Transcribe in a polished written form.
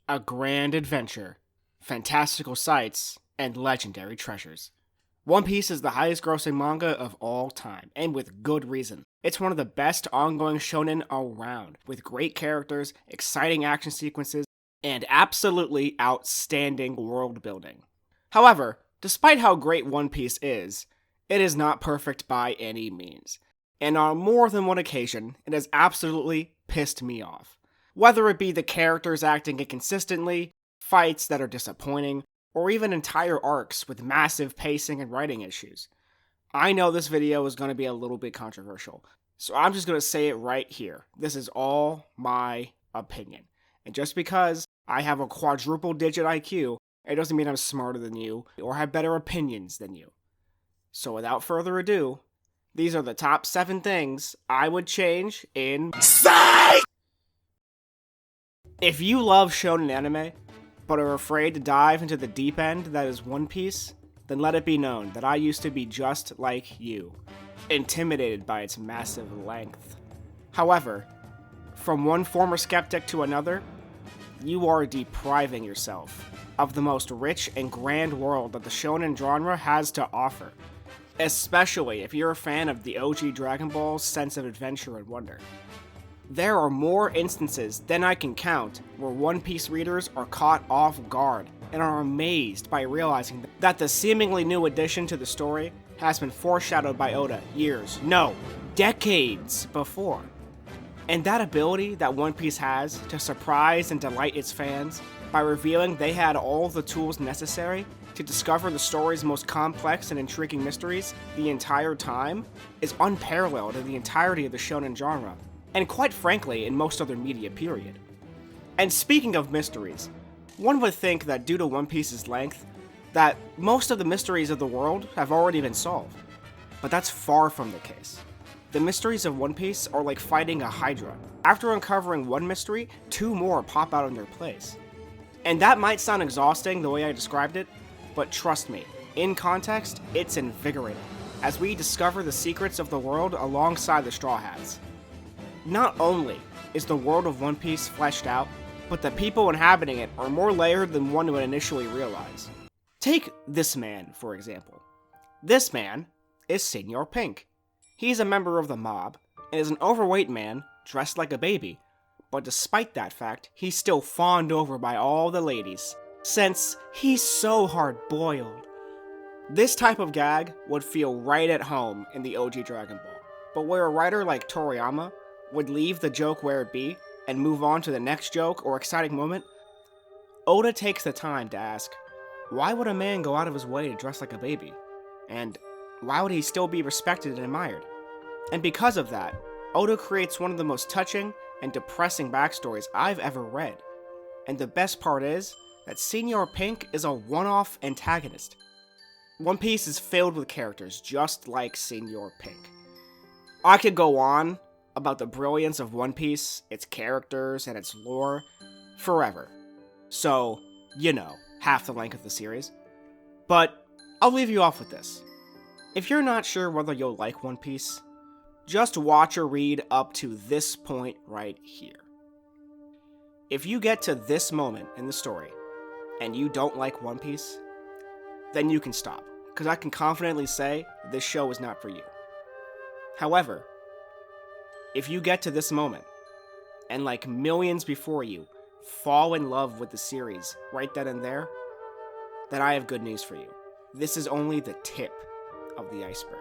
a grand adventure, fantastical sights, and legendary treasures. One Piece is the highest grossing manga of all time, and with good reason. It's one of the best ongoing shonen around, with great characters, exciting action sequences, and absolutely outstanding world building. However, despite how great One Piece is, it is not perfect by any means. And on more than one occasion, it has absolutely pissed me off. Whether it be the characters acting inconsistently, fights that are disappointing, or even entire arcs with massive pacing and writing issues. I know this video is going to be a little bit controversial, so I'm just going to say it right here. This is all my opinion. And just because I have a quadruple digit IQ, it doesn't mean I'm smarter than you or have better opinions than you. So without further ado, these are the top 7 things I would change in Psych! If you love shonen anime, but are afraid to dive into the deep end that is One Piece, then let it be known that I used to be just like you, intimidated by its massive length. However, from one former skeptic to another, you are depriving yourself of the most rich and grand world that the shonen genre has to offer, especially if you're a fan of the OG Dragon Ball's sense of adventure and wonder. There are more instances than I can count where One Piece readers are caught off guard and are amazed by realizing that the seemingly new addition to the story has been foreshadowed by Oda years, no, decades before. And that ability that One Piece has to surprise and delight its fans by revealing they had all the tools necessary to discover the story's most complex and intriguing mysteries the entire time is unparalleled in the entirety of the shonen genre, and quite frankly, in most other media, period. And speaking of mysteries, one would think that due to One Piece's length, that most of the mysteries of the world have already been solved. But that's far from the case. The mysteries of One Piece are like fighting a Hydra. After uncovering one mystery, 2 more pop out in their place. And that might sound exhausting the way I described it, but trust me, in context, it's invigorating, as we discover the secrets of the world alongside the Straw Hats. Not only is the world of One Piece fleshed out, but the people inhabiting it are more layered than one would initially realize. Take this man, for example. This man is Senor Pink. He's a member of the mob, and is an overweight man dressed like a baby, but despite that fact, he's still fawned over by all the ladies, since he's so hard-boiled. This type of gag would feel right at home in the OG Dragon Ball, but where a writer like Toriyama would leave the joke where it be and move on to the next joke or exciting moment, Oda takes the time to ask, why would a man go out of his way to dress like a baby? And why would he still be respected and admired? And because of that, Oda creates one of the most touching and depressing backstories I've ever read. And the best part is that Senor Pink is a one-off antagonist. One Piece is filled with characters just like Senor Pink. I could go on about the brilliance of One Piece, its characters, and its lore forever. So, half the length of the series. But I'll leave you off with this. If you're not sure whether you'll like One Piece, just watch or read up to this point right here. If you get to this moment in the story, and you don't like One Piece, then you can stop, because I can confidently say this show is not for you. However, if you get to this moment, and like millions before you, fall in love with the series right then and there, then I have good news for you. This is only the tip of the iceberg.